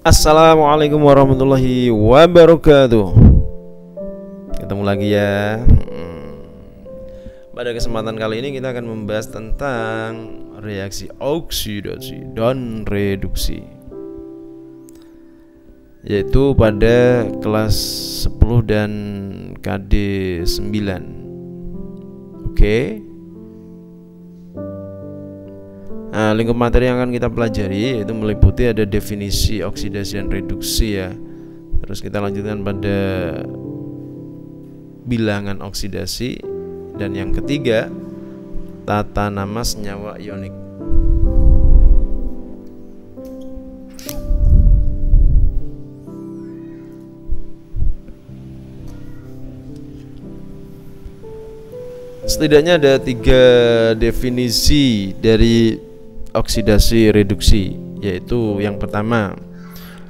Assalamualaikum warahmatullahi wabarakatuh. Ketemu lagi ya. Pada kesempatan kali ini kita akan membahas tentang reaksi oksidasi dan reduksi, yaitu pada kelas 10 dan KD 9. Oke. Nah, lingkup materi yang akan kita pelajari itu meliputi ada definisi oksidasi dan reduksi ya. Terus kita lanjutkan pada bilangan oksidasi, dan yang ketiga tata nama senyawa ionik. Setidaknya ada 3 definisi dari oksidasi reduksi, yaitu yang pertama,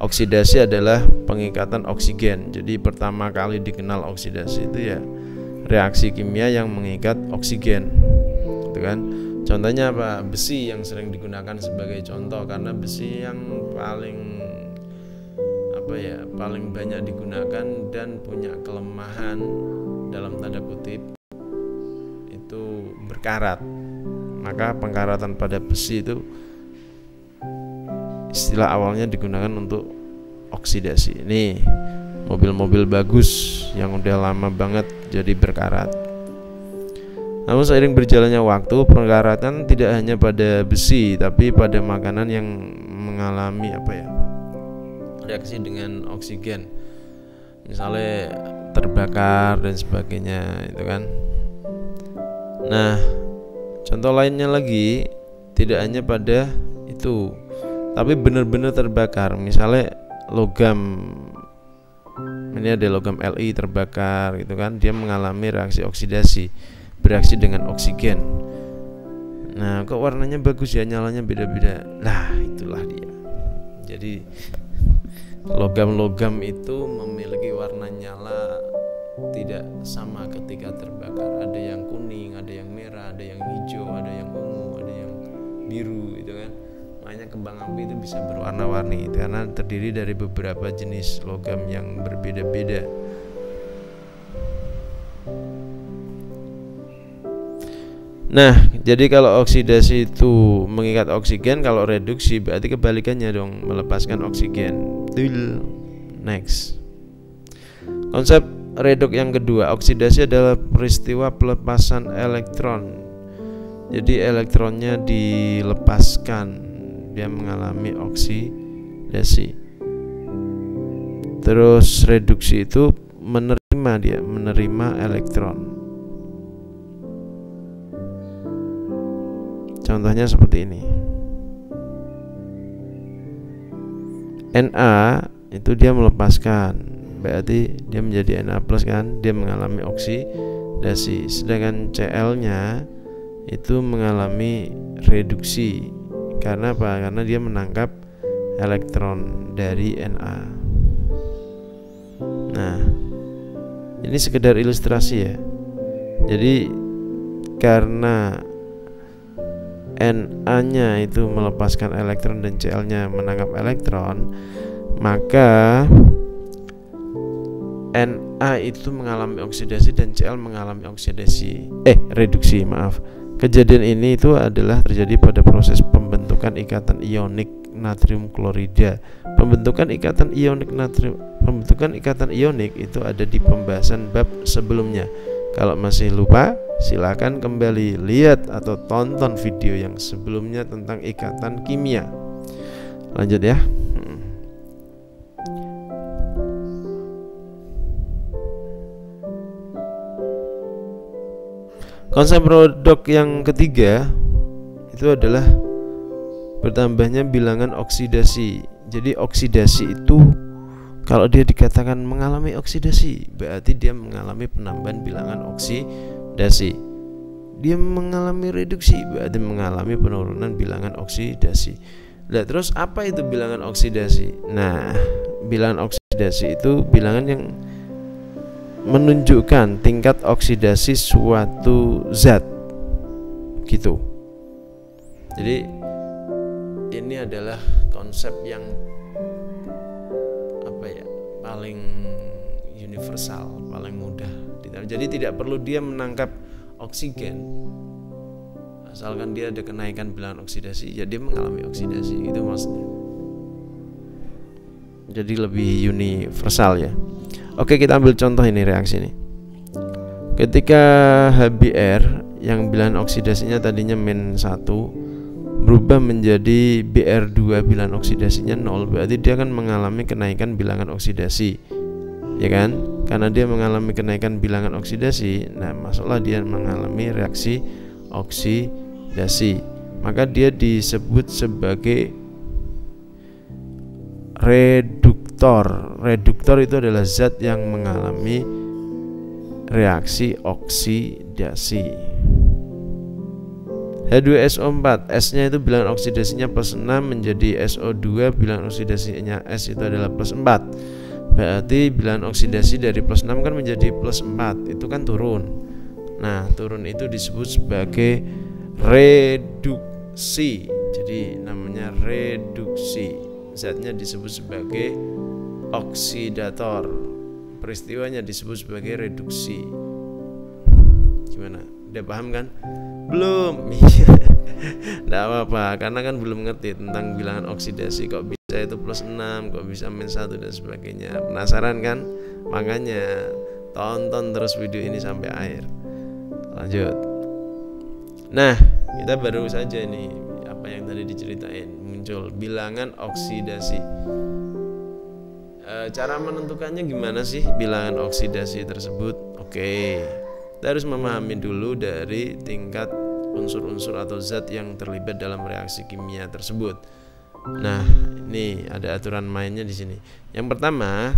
oksidasi adalah pengikatan oksigen. Jadi pertama kali dikenal oksidasi itu ya reaksi kimia yang mengikat oksigen, gitu kan. Contohnya apa? Besi yang sering digunakan sebagai contoh, karena besi yang paling paling banyak digunakan dan punya kelemahan dalam tanda kutip itu berkarat. Maka pengkaratan pada besi itu istilah awalnya digunakan untuk oksidasi. Ini mobil-mobil bagus yang udah lama banget jadi berkarat. Namun seiring berjalannya waktu, pengkaratan tidak hanya pada besi, tapi pada makanan yang mengalami reaksi dengan oksigen, misalnya terbakar dan sebagainya, itu kan. Nah, contoh lainnya lagi, tidak hanya pada itu, tapi benar-benar terbakar. Misalnya logam, ini ada logam Li terbakar gitu kan, dia mengalami reaksi oksidasi, bereaksi dengan oksigen. Nah, kok warnanya bagus ya, nyalanya beda-beda. Nah, itulah dia. Jadi logam-logam itu memiliki warna nyala tidak sama ketika terbakar. Ada yang kuning, ada yang merah, ada yang hijau, ada yang ungu, ada yang biru, gitu kan. Makanya kembang api itu bisa berwarna-warni karena terdiri dari beberapa jenis logam yang berbeda-beda. Nah, jadi kalau oksidasi itu mengikat oksigen, kalau reduksi berarti kebalikannya dong, melepaskan oksigen. Next. Konsep reduk yang kedua, oksidasi adalah peristiwa pelepasan elektron. Jadi elektronnya dilepaskan, dia mengalami oksidasi. Terus reduksi itu menerima elektron. Contohnya seperti ini. Na itu dia melepaskan, berarti dia menjadi Na+ kan, dia mengalami oksidasi. Sedangkan Cl-nya itu mengalami reduksi. Karena apa? Karena dia menangkap elektron dari Na. Nah, ini sekedar ilustrasi ya. Jadi karena Na-nya itu melepaskan elektron dan Cl-nya menangkap elektron, maka Na itu mengalami oksidasi dan Cl mengalami reduksi. Kejadian ini itu adalah terjadi pada proses pembentukan ikatan ionik natrium klorida. Pembentukan ikatan ionik itu ada di pembahasan bab sebelumnya. Kalau masih lupa, silakan kembali lihat atau tonton video yang sebelumnya tentang ikatan kimia. Lanjut ya. Konsep produk yang ketiga itu adalah bertambahnya bilangan oksidasi. Jadi oksidasi itu kalau dia dikatakan mengalami oksidasi, berarti dia mengalami penambahan bilangan oksidasi. Dia mengalami reduksi, berarti mengalami penurunan bilangan oksidasi. Nah, terus apa itu bilangan oksidasi? Nah, bilangan oksidasi itu bilangan yang menunjukkan tingkat oksidasi suatu zat, gitu. Jadi ini adalah konsep yang paling universal, paling mudah. Jadi tidak perlu dia menangkap oksigen, asalkan dia ada kenaikan bilangan oksidasi, ya dia mengalami oksidasi, itu maksudnya. Jadi lebih universal ya. Oke, kita ambil contoh ini, reaksi ini. Ketika HBr yang bilangan oksidasinya tadinya -1 berubah menjadi Br2 bilangan oksidasinya 0, berarti dia akan mengalami kenaikan bilangan oksidasi, ya kan? Karena dia mengalami kenaikan bilangan oksidasi, nah masuklah dia mengalami reaksi oksidasi, maka dia disebut sebagai reduktor. Reduktor itu adalah zat yang mengalami reaksi oksidasi. H2SO4, S-nya itu bilangan oksidasinya +6 menjadi SO2, bilangan oksidasinya S itu adalah +4. Berarti bilangan oksidasi dari +6 kan menjadi +4, itu kan turun. Nah, turun itu disebut sebagai reduksi. Jadi namanya reduksi. Zatnya disebut sebagai oksidator. Peristiwanya disebut sebagai reduksi. Gimana? Udah paham kan? Belum? Nggak apa-apa, karena kan belum ngerti tentang bilangan oksidasi. Kok bisa itu +6, kok bisa -1 dan sebagainya. Penasaran kan? Makanya tonton terus video ini sampai akhir. Lanjut. Nah, kita baru saja nih apa yang tadi diceritain, muncul bilangan oksidasi. Cara menentukannya gimana sih bilangan oksidasi tersebut? Oke, kita harus memahami dulu dari tingkat unsur-unsur atau zat yang terlibat dalam reaksi kimia tersebut. Nah, ini ada aturan mainnya di sini. Yang pertama,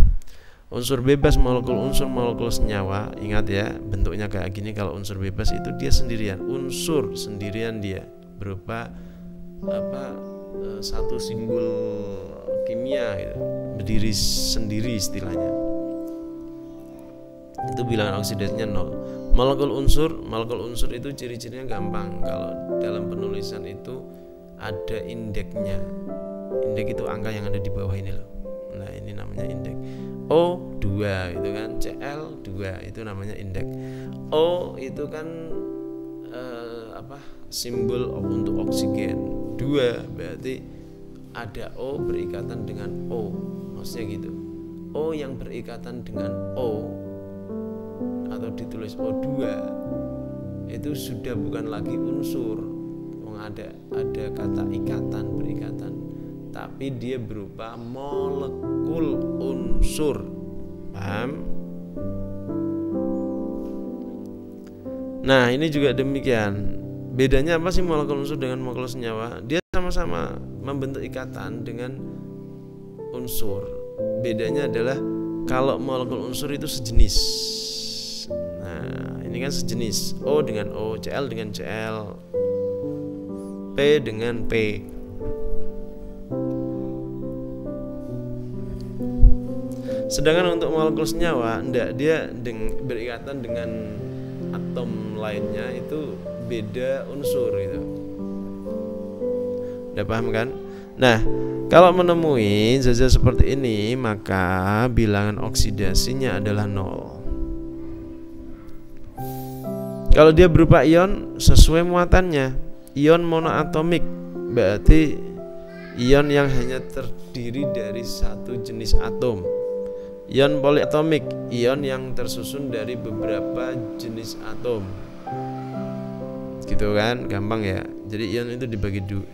unsur bebas unsur-molekul senyawa. Ingat ya, bentuknya kayak gini. Kalau unsur bebas itu dia sendirian, unsur sendirian dia, berupa satu simbol kimia gitu, berdiri sendiri istilahnya. Itu bilangan oksidasinya 0. Molekul unsur itu ciri-cirinya gampang. Kalau dalam penulisan itu ada indeknya. Indek itu angka yang ada di bawah ini loh. Nah, ini namanya indek. O2 itu kan, Cl2 itu namanya indek. O itu kan simbol untuk oksigen. 2 berarti ada O berikatan dengan O, maksudnya gitu. O yang berikatan dengan O atau ditulis O2 itu sudah bukan lagi unsur. Ada kata ikatan, berikatan, tapi dia berupa molekul unsur. Paham? Nah, ini juga demikian. Bedanya apa sih molekul unsur dengan molekul senyawa? Dia sama-sama membentuk ikatan dengan unsur. Bedanya adalah kalau molekul unsur itu sejenis. Nah, ini kan sejenis. O dengan O, Cl dengan Cl, P dengan P. Sedangkan untuk molekul senyawa, enggak, dia berikatan dengan atom lainnya, itu beda unsur gitu. Udah paham kan? Nah, kalau menemui zat-zat seperti ini, maka bilangan oksidasinya adalah 0. Kalau dia berupa ion, sesuai muatannya, ion monoatomik, berarti ion yang hanya terdiri dari satu jenis atom. Ion poliatomik, ion yang tersusun dari beberapa jenis atom. Gitu kan, gampang ya. Jadi ion itu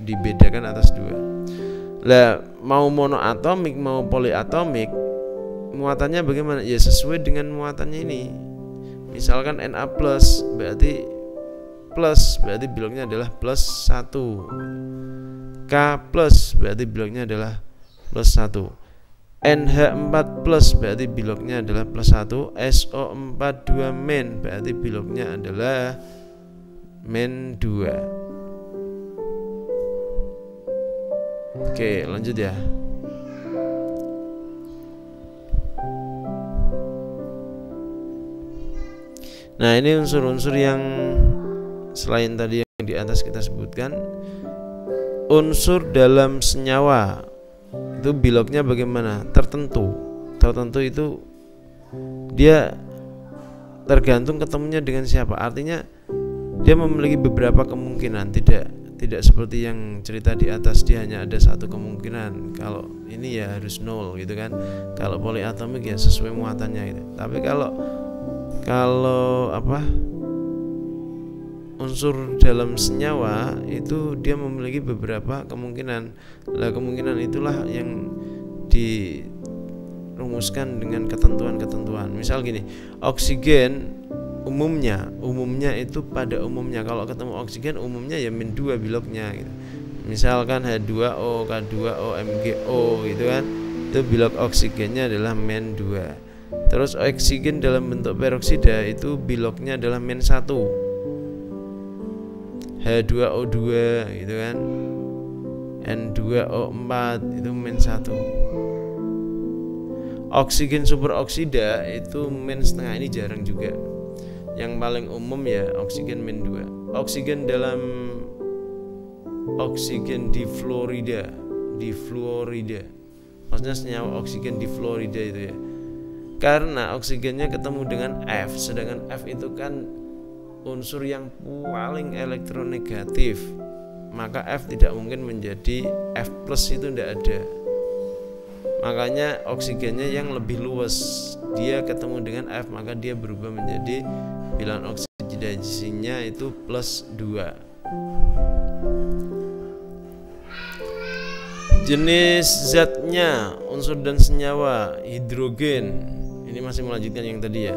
dibedakan atas 2. Lah, mau monoatomik mau poliatomik, muatannya bagaimana? Ya sesuai dengan muatannya ini. Misalkan Na+, berarti biloknya adalah +1. K+, berarti biloknya adalah +1. NH4+, berarti biloknya adalah +1. SO42- berarti biloknya adalah -2. Oke, lanjut ya. Nah, ini unsur-unsur yang selain tadi yang di atas kita sebutkan. Unsur dalam senyawa itu biloknya bagaimana? Tertentu. tertentu itu dia tergantung ketemunya dengan siapa. Artinya dia memiliki beberapa kemungkinan, tidak seperti yang cerita di atas dia hanya ada satu kemungkinan. Kalau ini ya harus nol gitu kan. Kalau poliatomik ya sesuai muatannya gitu. Tapi kalau unsur dalam senyawa itu dia memiliki beberapa kemungkinan. Nah, kemungkinan itulah yang dirumuskan dengan ketentuan-ketentuan. Misal gini, oksigen umumnya itu pada umumnya kalau ketemu oksigen umumnya ya -2 biloknya gitu. Misalkan H2O, K2O, MgO gitu kan. Itu bilok oksigennya adalah -2. Terus oksigen dalam bentuk peroksida itu biloknya adalah -1. H2O2 gitu kan. N2O4 itu -1. Oksigen superoksida itu -0,5, ini jarang juga. Yang paling umum ya oksigen -2. Oksigen difluorida. Maksudnya senyawa oksigen difluorida itu ya. Karena oksigennya ketemu dengan F, sedangkan F itu kan unsur yang paling elektronegatif. Maka F tidak mungkin menjadi F+, itu tidak ada. Makanya oksigennya yang lebih luas, dia ketemu dengan F, maka dia berubah menjadi bilangan oksidasinya itu +2. Jenis zatnya, unsur dan senyawa. Hidrogen, ini masih melanjutkan yang tadi ya.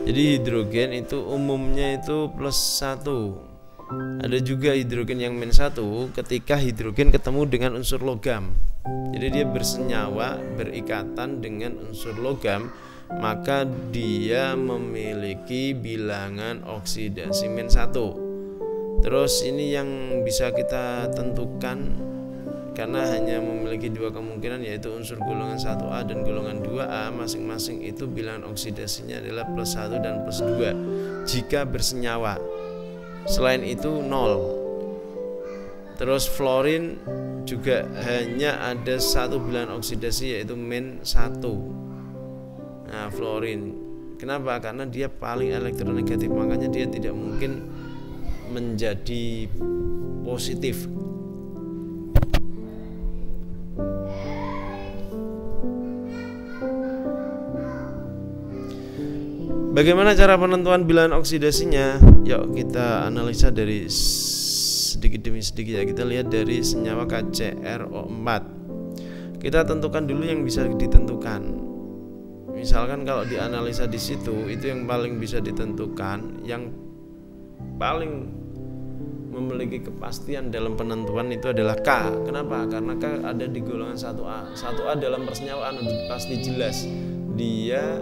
Jadi hidrogen itu umumnya itu +1. Ada juga hidrogen yang -1 ketika hidrogen ketemu dengan unsur logam. Jadi dia bersenyawa, berikatan dengan unsur logam, maka dia memiliki bilangan oksidasi -1. Terus ini yang bisa kita tentukan karena hanya memiliki dua kemungkinan, yaitu unsur golongan 1A dan golongan 2A, masing-masing itu bilangan oksidasinya adalah +1 dan +2 jika bersenyawa. Selain itu 0. Terus fluorin juga hanya ada satu bilangan oksidasi, yaitu -1. Nah, fluorin, kenapa? Karena dia paling elektronegatif, makanya dia tidak mungkin menjadi positif. Bagaimana cara penentuan bilangan oksidasinya? Yuk kita analisa dari sedikit demi sedikit ya. Kita lihat dari senyawa KCrO4. Kita tentukan dulu yang bisa ditentukan. Misalkan kalau dianalisa di situ, itu yang paling bisa ditentukan, yang paling memiliki kepastian dalam penentuan itu adalah K. Kenapa? Karena K ada di golongan 1A. 1A dalam persenyawaan pasti jelas dia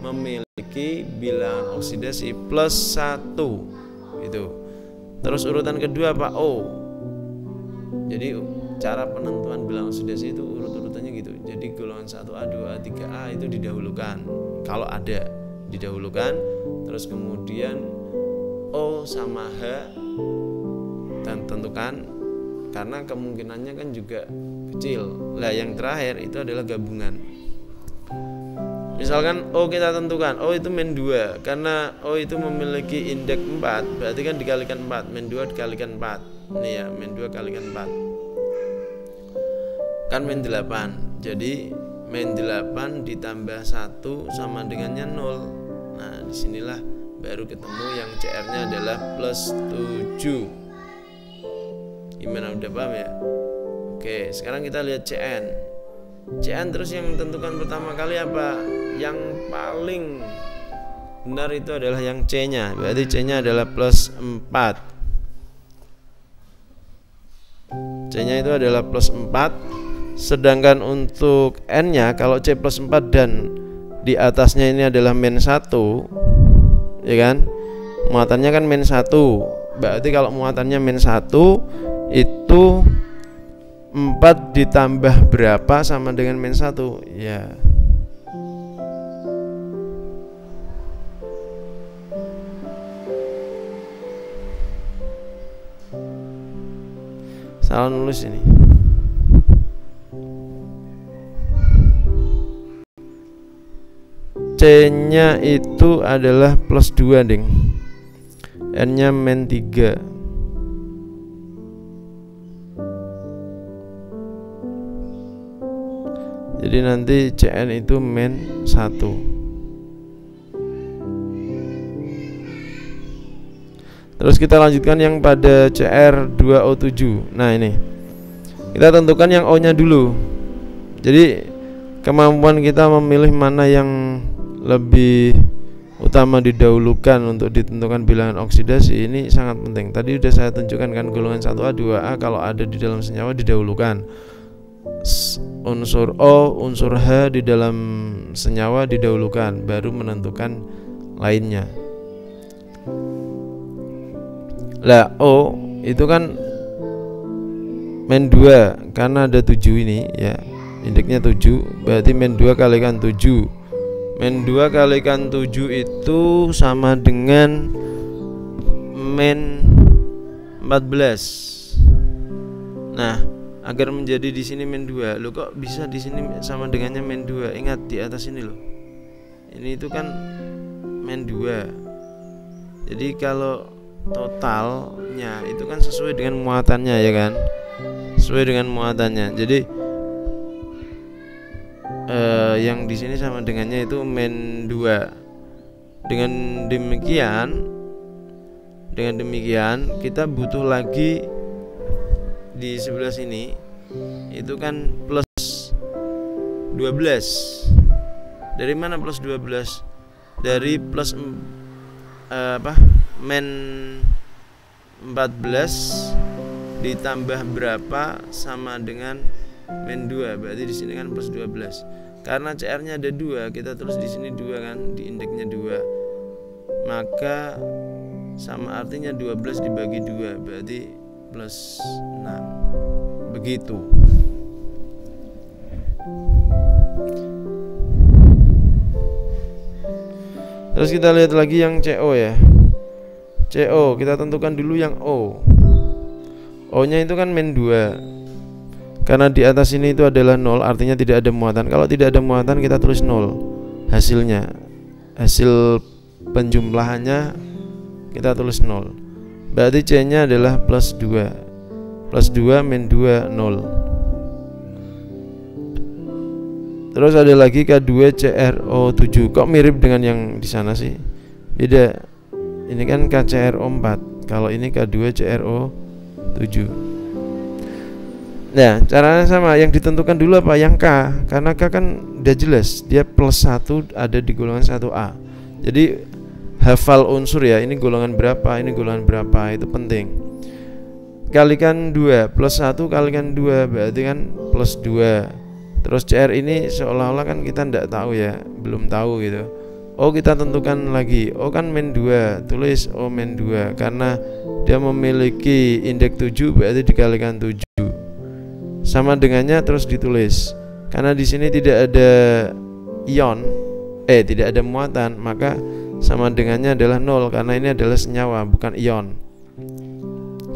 memiliki bilangan oksidasi +1 itu. Terus urutan kedua apa? O. Jadi cara penentuan bilangan oksidasi itu urut-urutannya gitu. Jadi golongan 1A, 2A, 3A itu didahulukan. Kalau ada didahulukan, terus kemudian O sama H dan tentukan, karena kemungkinannya kan juga kecil. Lah yang terakhir itu adalah gabungan. Misalkan O kita tentukan, O itu -2, karena O itu memiliki indeks 4, berarti kan dikalikan 4, -2 dikalikan 4. Ini ya, -2 kalikan 4 kan -8. Jadi -8 ditambah 1 sama dengannya 0. Nah, disinilah baru ketemu yang CR-nya adalah +7. Gimana, udah paham ya? Oke, sekarang kita lihat CN. CN terus yang tentukan pertama kali apa? Yang paling benar itu adalah yang C-nya. Berarti C-nya adalah +4. C-nya itu adalah +4. Sedangkan untuk N-nya, kalau C +4 dan di atasnya ini adalah -1, ya kan? Muatannya kan -1. Berarti kalau muatannya -1 itu 4 ditambah berapa sama dengan -1? Ya. Salah nulis ini. C-nya itu adalah plus 2 ding. N-nya min 3. Jadi nanti Cn itu min 1. Terus kita lanjutkan yang pada Cr2O7. Nah ini kita tentukan yang O nya dulu. Jadi kemampuan kita memilih mana yang lebih utama didahulukan untuk ditentukan bilangan oksidasi ini sangat penting. Tadi sudah saya tunjukkan kan, golongan 1A 2A kalau ada di dalam senyawa didahulukan. Unsur O, unsur H di dalam senyawa didahulukan, baru menentukan lainnya. Lah O itu kan min 2 karena ada 7 ini ya. Indeksnya 7, berarti min 2 kalikan 7. Min 2 kalikan 7 itu sama dengan min 14. Nah, agar menjadi di sini min 2. Loh kok bisa di sini sama dengannya min 2? Ingat di atas ini loh. Ini itu kan min 2. Jadi kalau totalnya itu kan sesuai dengan muatannya ya kan? Sesuai dengan muatannya. Jadi yang di sini sama dengannya itu min 2. Dengan demikian kita butuh lagi di sebelah sini itu kan plus 12. Dari mana plus 12? Dari plus min 14 ditambah berapa sama dengan min 2. Berarti di sini kan plus 12. Karena CR-nya ada 2, kita terus di sini 2 kan, di indeksnya 2. Maka sama artinya 12 dibagi 2 berarti plus 6. Begitu. Terus kita lihat lagi yang CO ya. CO kita tentukan dulu yang O. O-nya itu kan min 2. Karena di atas ini itu adalah 0, artinya tidak ada muatan. Kalau tidak ada muatan kita tulis 0 hasilnya. Hasil penjumlahannya kita tulis 0. Berarti C-nya adalah plus 2. Plus 2 min 2 0. Terus ada lagi K2CrO7. Kok mirip dengan yang di sana sih? Beda. Ini kan KCrO4. Kalau ini K2CrO7. Nah, caranya sama. Yang ditentukan dulu apa? Yang K. Karena K kan udah jelas, dia plus 1 ada di golongan 1A. Jadi hafal unsur ya, ini golongan berapa, ini golongan berapa, itu penting. Kalikan 2, plus 1 kalikan 2 berarti kan plus 2. Terus CR ini seolah-olah kan kita tidak tahu ya, belum tahu gitu. O kita tentukan lagi. O kan min 2, tulis O min 2. Karena dia memiliki indeks 7 berarti dikalikan 7. Sama dengannya terus ditulis. Karena di sini tidak ada ion, tidak ada muatan, maka sama dengannya adalah 0 karena ini adalah senyawa bukan ion.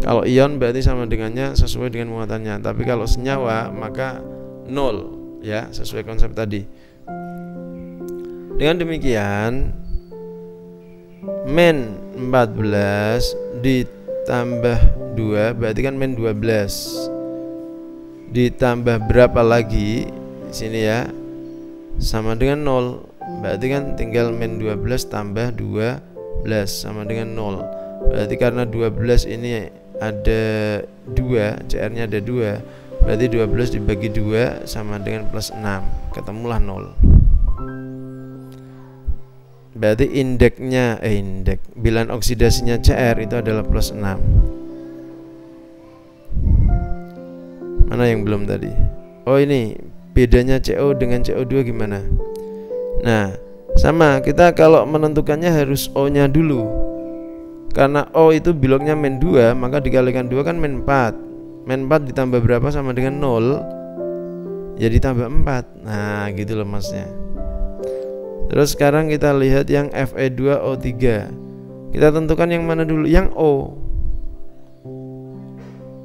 Kalau ion berarti sama dengannya sesuai dengan muatannya, tapi kalau senyawa maka 0 ya, sesuai konsep tadi. Dengan demikian min 14 ditambah 2 berarti kan min 12. Ditambah berapa lagi di sini ya, sama dengan 0. Berarti kan tinggal min 12 tambah 12 sama dengan 0. Berarti karena 12 ini ada 2, CR-nya ada 2, berarti 12 dibagi 2 sama dengan plus 6, ketemulah 0. Berarti indeksnya bilangan oksidasinya CR itu adalah plus 6. Mana yang belum tadi? Oh ini bedanya CO dengan CO2 gimana? Nah sama, kita kalau menentukannya harus O nya dulu. Karena O itu biloknya min 2, maka dikalikan 2 kan min 4. Min 4 ditambah berapa sama dengan 0, jadi tambah 4. Nah gitu loh masnya. Terus sekarang kita lihat yang Fe2O3. Kita tentukan yang mana dulu? Yang O.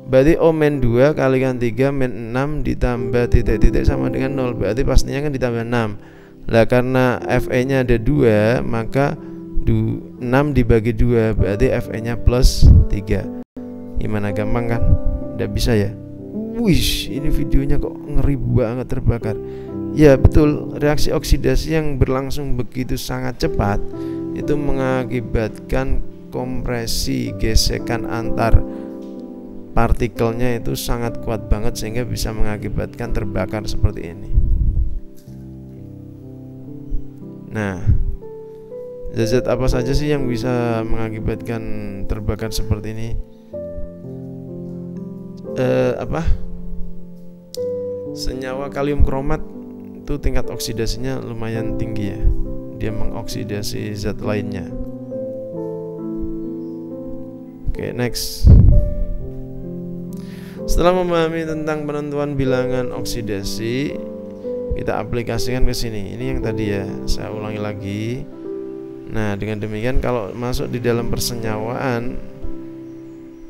Berarti O min 2 kalikan 3 min 6 ditambah titik-titik sama dengan 0. Berarti pastinya kan ditambah 6. Lah karena Fe-nya ada 2, maka 6 dibagi 2 berarti Fe-nya plus 3. Gimana, gampang kan? Udah bisa ya? Wih, ini videonya kok ngeri banget terbakar. Ya betul, reaksi oksidasi yang berlangsung begitu sangat cepat itu mengakibatkan kompresi, gesekan antar partikelnya itu sangat kuat banget sehingga bisa mengakibatkan terbakar seperti ini. Nah, zat apa saja sih yang bisa mengakibatkan terbakar seperti ini? Senyawa kalium kromat itu tingkat oksidasinya lumayan tinggi ya. Dia mengoksidasi zat lainnya. Oke, next. Setelah memahami tentang penentuan bilangan oksidasi, kita aplikasikan ke sini. Ini yang tadi ya, saya ulangi lagi. Nah, dengan demikian kalau masuk di dalam persenyawaan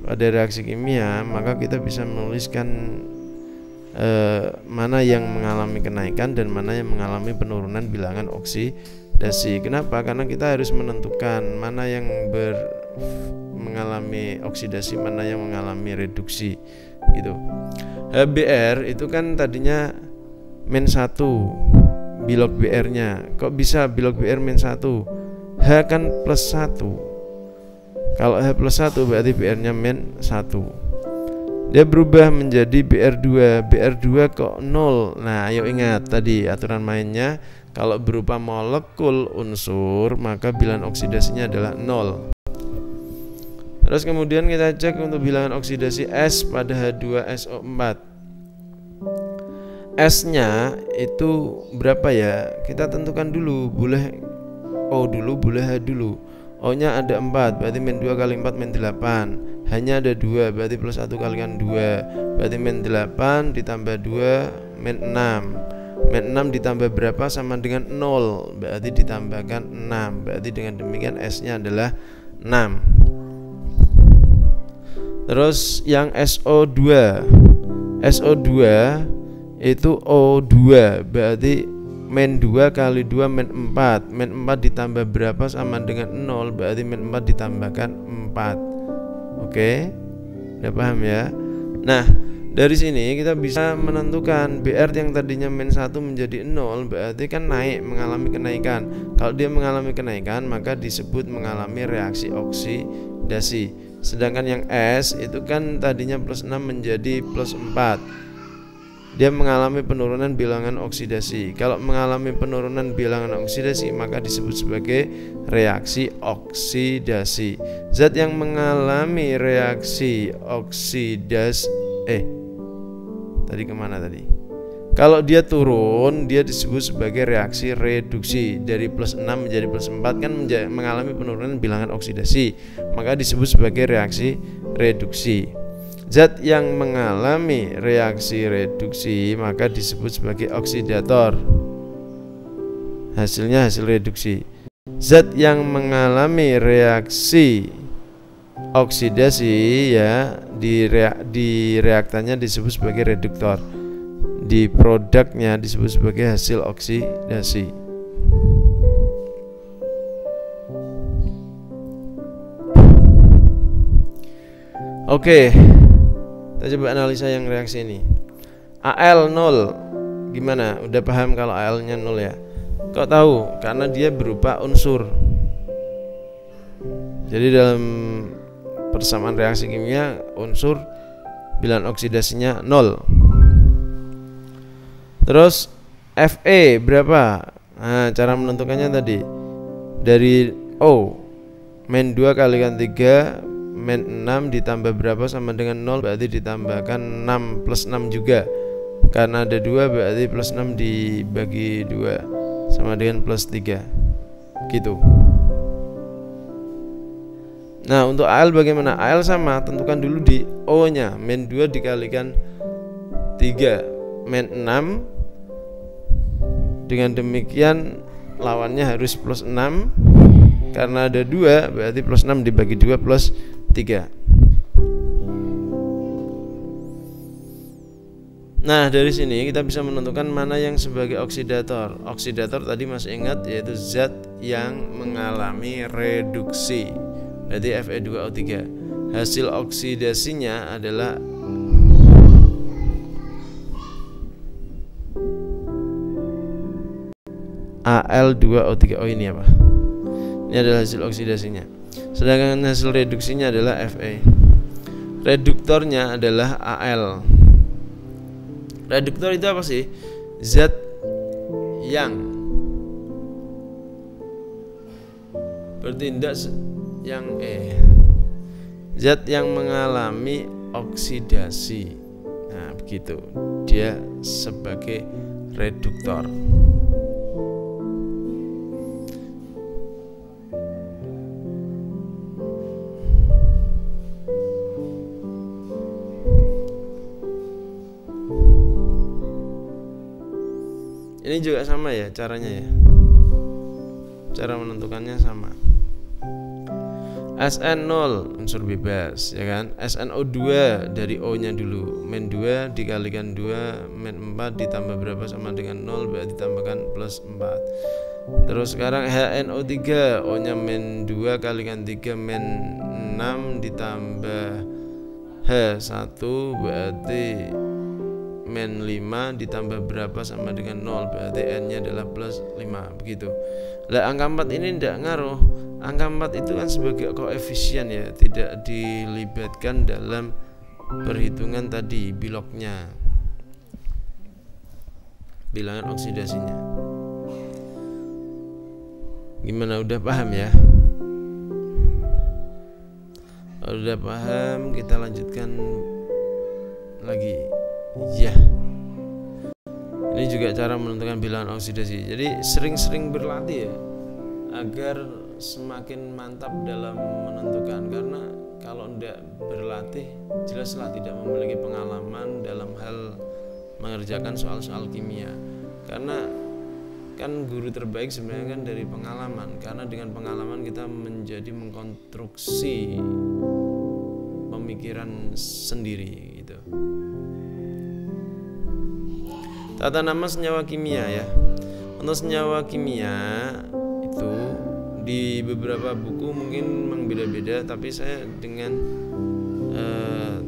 pada reaksi kimia, maka kita bisa menuliskan mana yang mengalami kenaikan dan mana yang mengalami penurunan bilangan oksidasi. Kenapa? Karena kita harus menentukan mana yang mengalami oksidasi, mana yang mengalami reduksi gitu. HBr itu kan tadinya -1 bilog Br nya. Kok bisa bilog Br -1? H kan +1. Kalau H +1 berarti Br nya -1. Dia berubah menjadi Br2. Br2 kok 0. Nah, ayo ingat tadi aturan mainnya. Kalau berupa molekul unsur, maka bilangan oksidasinya adalah 0. Terus kemudian kita cek untuk bilangan oksidasi S pada H2SO4. S-nya itu berapa ya? Kita tentukan dulu, boleh O dulu, boleh H dulu. O-nya ada 4, berarti -2 kali 4 -8. Hanya ada 2, berarti +1 kalikan 2, berarti -8 ditambah 2 -6. -6 ditambah berapa sama dengan 0, berarti ditambahkan 6. Berarti dengan demikian S-nya adalah 6. Terus yang SO2. SO2 itu O2, berarti -2 kali 2 -4. -4 ditambah berapa sama dengan 0, berarti -4 ditambahkan 4. Oke, udah paham ya? Nah, dari sini kita bisa menentukan Br yang tadinya -1 menjadi 0, berarti kan naik, mengalami kenaikan. Kalau dia mengalami kenaikan, maka disebut mengalami reaksi oksidasi. Sedangkan yang S itu kan tadinya +6 menjadi +4. Dia mengalami penurunan bilangan oksidasi. Kalau mengalami penurunan bilangan oksidasi, maka disebut sebagai reaksi oksidasi. Zat yang mengalami reaksi oksidasi tadi kemana tadi? Kalau dia turun, dia disebut sebagai reaksi reduksi. Dari +6 menjadi +4 kan mengalami penurunan bilangan oksidasi, maka disebut sebagai reaksi reduksi. Zat yang mengalami reaksi reduksi maka disebut sebagai oksidator. Hasilnya hasil reduksi. Zat yang mengalami reaksi oksidasi ya di reaktannya disebut sebagai reduktor. Di produknya disebut sebagai hasil oksidasi. Oke. Kita coba analisa yang reaksi ini. Al 0. Gimana? Udah paham kalau Al-nya 0 ya? Kok tahu? Karena dia berupa unsur. Jadi dalam persamaan reaksi kimia, unsur bilangan oksidasinya 0. Terus Fe berapa? Nah, cara menentukannya tadi dari O -2 kalikan 3 -6 ditambah berapa sama dengan 0, berarti ditambahkan 6 plus 6 juga. Karena ada 2 berarti plus 6 dibagi 2 sama dengan plus 3 gitu. Nah, untuk Al bagaimana? Al sama, tentukan dulu di O nya -2 dikalikan 3 -6. Dengan demikian lawannya harus plus 6. Karena ada 2 berarti plus 6 dibagi 2 plus 3. Nah, dari sini kita bisa menentukan mana yang sebagai oksidator. Oksidator tadi masih ingat, yaitu zat yang mengalami reduksi. Berarti Fe2O3. Hasil oksidasinya adalah Al2O3. Oh, ini apa? Ini adalah hasil oksidasinya. Sedangkan hasil reduksinya adalah Fe. Reduktornya adalah Al. Reduktor itu apa sih? Zat yang bertindak zat yang mengalami oksidasi. Nah, begitu. Dia sebagai reduktor. Ini juga sama ya caranya ya. Cara menentukannya sama. SN0 unsur bebas ya kan. SNO2 dari O-nya dulu. Men 2 dikalikan 2, men 4 ditambah berapa sama dengan 0, berarti ditambahkan plus 4. Terus sekarang HNO3, O-nya men 2 kalikan 3 men 6 ditambah H1 berarti men 5 ditambah berapa sama dengan 0, berarti N-nya adalah plus 5, begitu. Lah angka 4 ini tidak ngaruh. Angka 4 itu kan sebagai koefisien ya, tidak dilibatkan dalam perhitungan tadi biloknya, bilangan oksidasinya. Gimana, udah paham ya? Kalau udah paham, kita lanjutkan lagi. Ya, ini juga cara menentukan bilangan oksidasi. Jadi sering-sering berlatih ya, agar semakin mantap dalam menentukan. Karena kalau tidak berlatih, jelaslah tidak memiliki pengalaman dalam hal mengerjakan soal-soal kimia. Karena kan guru terbaik sebenarnya kan dari pengalaman. Karena dengan pengalaman kita menjadi mengkonstruksi pemikiran sendiri gitu. Tata nama senyawa kimia ya. Untuk senyawa kimia itu di beberapa buku mungkin membeda-beda, tapi saya dengan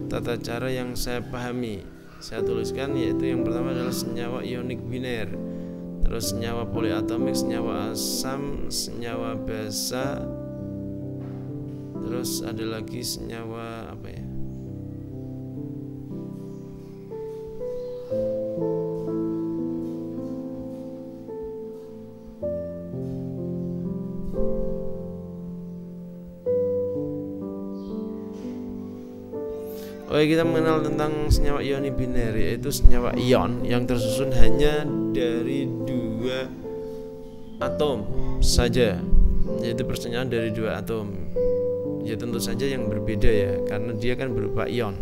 tata cara yang saya pahami saya tuliskan, yaitu yang pertama adalah senyawa ionik biner, terus senyawa poliatomik, senyawa asam, senyawa basa, terus ada lagi senyawa apa ya? Oke, kita mengenal tentang senyawa ionik biner, yaitu senyawa ion yang tersusun hanya dari 2 atom saja, yaitu persenyawaan dari 2 atom. Ya tentu saja yang berbeda ya, karena dia kan berupa ion.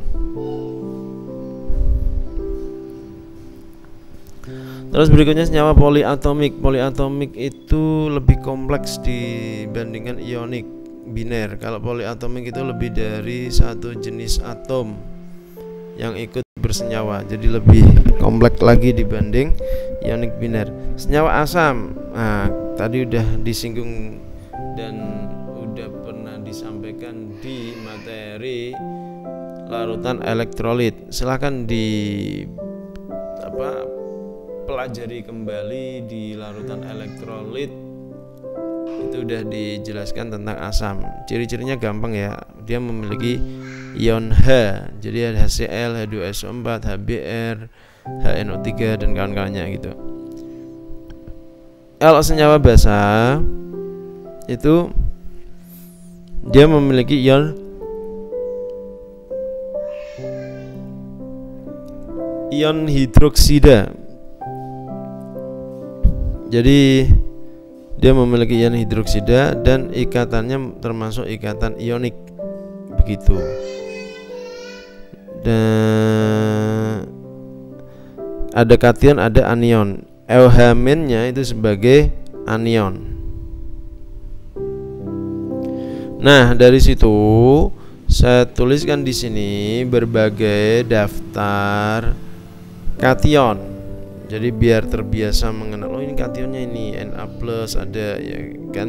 Terus berikutnya senyawa poliatomik. Poliatomik itu lebih kompleks dibandingkan ionik biner. Kalau poliatomik itu lebih dari 1 jenis atom yang ikut bersenyawa, jadi lebih kompleks lagi dibanding ionik biner. Senyawa asam, nah tadi udah disinggung dan udah pernah disampaikan di materi larutan elektrolit. Silahkan pelajari kembali di larutan elektrolit. Itu udah dijelaskan tentang asam. Ciri-cirinya gampang ya. Dia memiliki ion H. Jadi ada HCl, H2SO4, HBr, HNO3 dan kawan-kawannya gitu. Kalau senyawa basa itu dia memiliki ion hidroksida. Jadi dia memiliki ion hidroksida dan ikatannya termasuk ikatan ionik, begitu. Dan ada kation, ada anion. OH-nya itu sebagai anion. Nah, dari situ saya tuliskan di sini berbagai daftar kation. Jadi biar terbiasa mengenal, oh ini kationnya ini Na+ ada ya kan.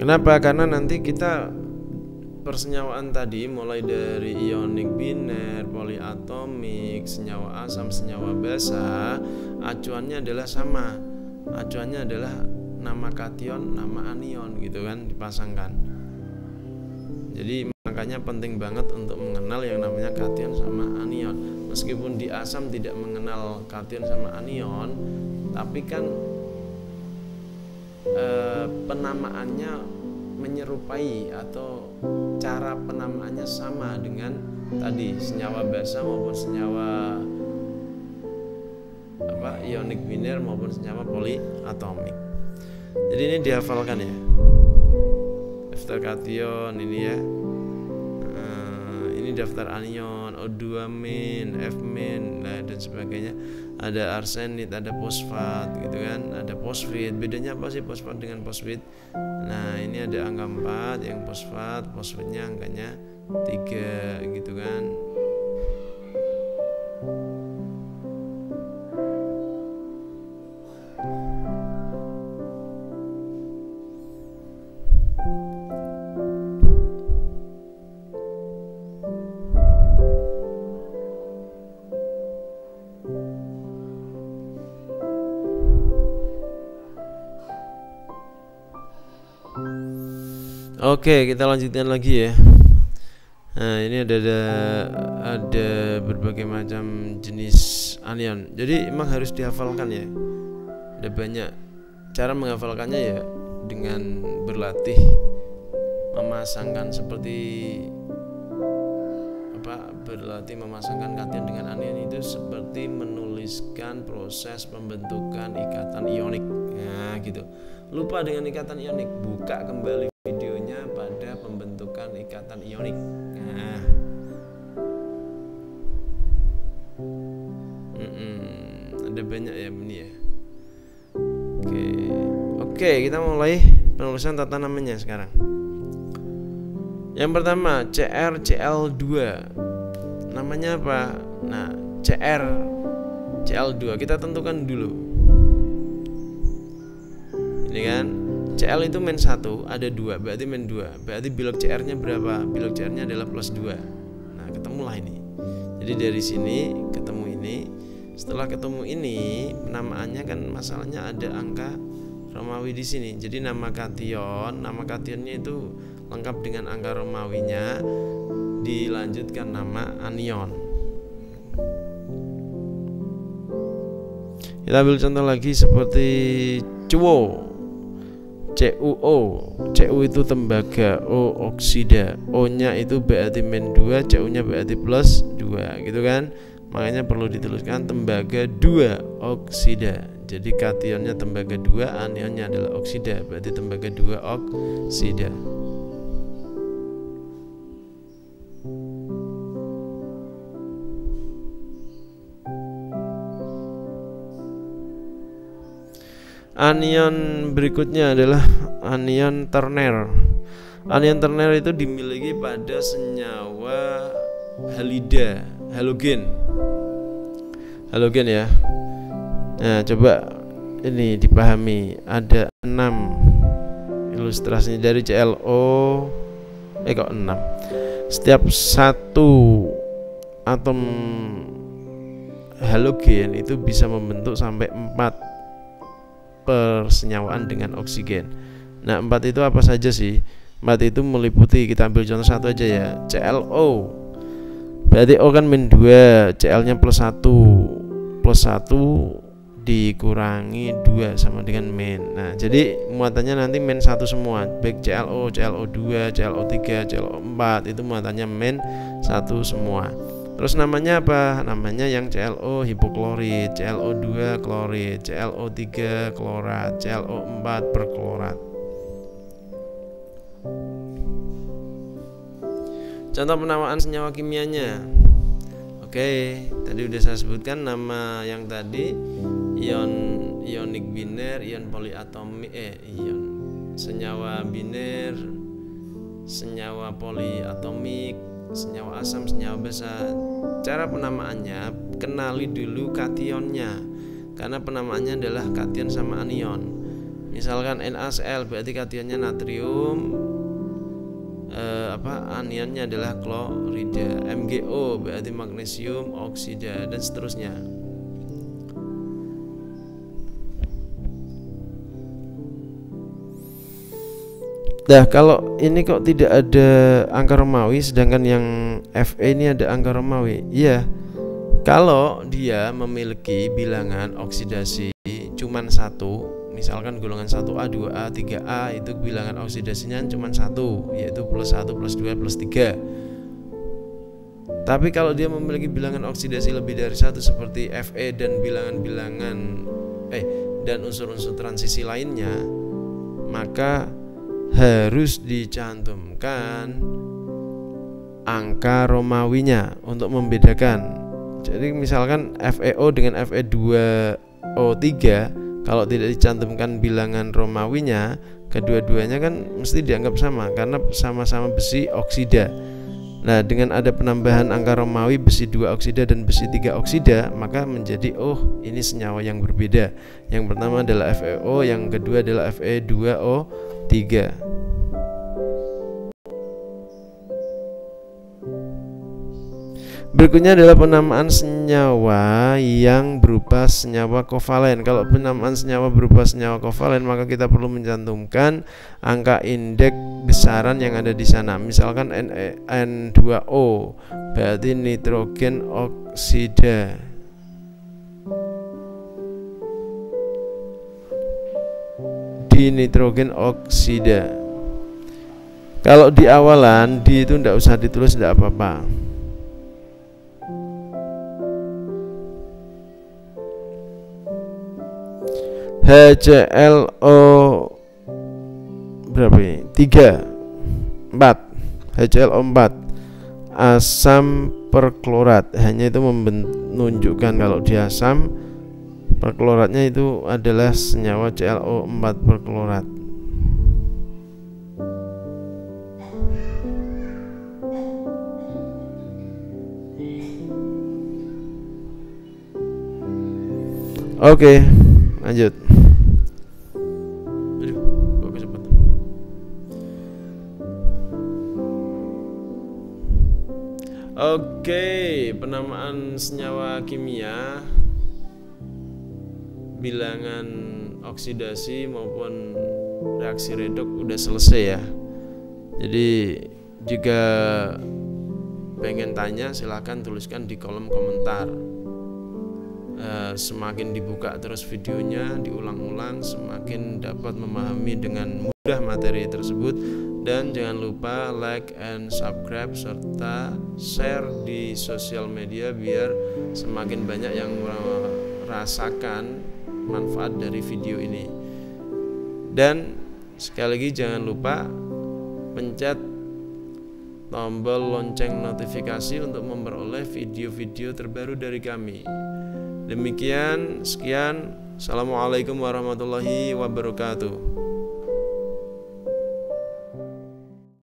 Kenapa? Karena nanti kita persenyawaan tadi mulai dari ionik biner, poliatomik, senyawa asam, senyawa basa, acuannya adalah sama. Acuannya adalah nama kation, nama anion gitu kan, dipasangkan. Jadi makanya penting banget untuk mengenal yang namanya kation sama anion. Meskipun di asam tidak mengenal kation sama anion, tapi kan penamaannya menyerupai atau cara penamaannya sama dengan tadi senyawa basa maupun senyawa ionik biner maupun senyawa poliatomik. Jadi ini dihafalkan ya, daftar kation ini ya. Ini daftar anion, O2-, F-, dan sebagainya. Ada arsenit, ada fosfat gitu kan, ada fosfit. Bedanya apa sih fosfat dengan fosfit? Nah, ini ada angka 4 yang fosfat, fosfitnya angkanya 3 gitu kan. Oke, kita lanjutkan lagi ya. Nah, ini ada berbagai macam jenis anion. Jadi emang harus dihafalkan ya. Ada banyak cara menghafalkannya ya, dengan berlatih memasangkan seperti berlatih memasangkan kation dengan anion itu seperti menuliskan proses pembentukan ikatan ionik. Nah, gitu. Lupa dengan ikatan ionik, buka kembali videonya pada pembentukan ikatan ionik. Nah, ada banyak ya ini ya. Oke, kita mulai penulisan tata namanya sekarang. Yang pertama CrCl2. Namanya apa? Nah, CrCl2 kita tentukan dulu. Ini kan Cl itu -1, ada 2, berarti -2. Berarti bilog Cr-nya berapa? Bilog Cr-nya adalah +2. Nah, ketemulah ini. Jadi dari sini ketemu ini. Setelah ketemu ini, penamaannya kan masalahnya ada angka Romawi di sini. Jadi nama kationnya itu lengkap dengan angka Romawinya, dilanjutkan nama anion. Kita ambil contoh lagi seperti CuO. Cu itu tembaga, O oksida, O-nya itu berarti -2, Cu-nya berarti +2 gitu kan. Makanya perlu dituliskan tembaga 2 oksida. Jadi kationnya tembaga 2, anionnya adalah oksida, berarti tembaga 2 oksida. Anion berikutnya adalah anion terner. Anion terner itu dimiliki pada senyawa halida, halogen ya. Nah, coba ini dipahami, ada 6 ilustrasinya dari ClO. Kok 6? Setiap satu atom halogen itu bisa membentuk sampai 4 persenyawaan dengan oksigen. Nah, 4 itu apa saja sih? 4 itu meliputi, kita ambil contoh satu aja ya, ClO. Berarti O kan -2, Cl-nya +1 dikurangi 2 sama dengan -. Nah, jadi muatannya nanti -1 semua, baik ClO, ClO2, ClO3, ClO4 itu muatannya -1 semua. Terus namanya apa? Namanya yang ClO hipoklorit, ClO2 klorit, ClO3 klorat, ClO4 perklorat. Contoh penamaan senyawa kimianya. Oke, tadi udah saya sebutkan nama yang tadi, ionik biner, ion poliatomik, ion senyawa biner, senyawa poliatomik, senyawa asam, senyawa basa. Cara penamaannya kenali dulu kationnya, karena penamaannya adalah kation sama anion. Misalkan NaCl berarti kationnya natrium, anionnya adalah klorida. MgO berarti magnesium oksida, dan seterusnya. Nah, kalau ini kok tidak ada angka Romawi, sedangkan yang Fe ini ada angka Romawi. Iya, kalau dia memiliki bilangan oksidasi cuman 1, misalkan golongan 1A, 2A, 3A, itu bilangan oksidasinya cuman 1, yaitu +1, +2, +3. Tapi kalau dia memiliki bilangan oksidasi lebih dari 1 seperti Fe dan bilangan-bilangan dan unsur-unsur transisi lainnya, maka harus dicantumkan angka Romawinya untuk membedakan. Jadi misalkan FeO dengan Fe2O3, kalau tidak dicantumkan bilangan Romawinya, kedua-duanya kan mesti dianggap sama karena sama-sama besi oksida. Nah, dengan ada penambahan angka Romawi besi 2 oksida dan besi 3 oksida, maka menjadi ini senyawa yang berbeda. Yang pertama adalah FeO, yang kedua adalah Fe2O3. Berikutnya adalah penamaan senyawa yang berupa senyawa kovalen. Kalau penamaan senyawa berupa senyawa kovalen, maka kita perlu mencantumkan angka indeks besaran yang ada di sana. Misalkan N2O berarti nitrogen oksida. Nitrogen oksida. Kalau di awalan itu tidak usah ditulis, tidak apa-apa. HClO berapa ini? 3 4 HClO4 asam perklorat. Hanya itu menunjukkan kalau dia asam, perkloratnya itu adalah senyawa ClO4 perklorat. Oke, lanjut. Oke, penamaan senyawa kimia, bilangan oksidasi maupun reaksi redok udah selesai ya. Jadi jika pengen tanya silahkan tuliskan di kolom komentar. Semakin dibuka terus videonya, diulang-ulang, semakin dapat memahami dengan mudah materi tersebut. Dan jangan lupa like and subscribe serta share di sosial media biar semakin banyak yang merasakan manfaat dari video ini. Dan sekali lagi jangan lupa pencet tombol lonceng notifikasi untuk memperoleh video-video terbaru dari kami. Demikian, sekian. Assalamualaikum warahmatullahi wabarakatuh.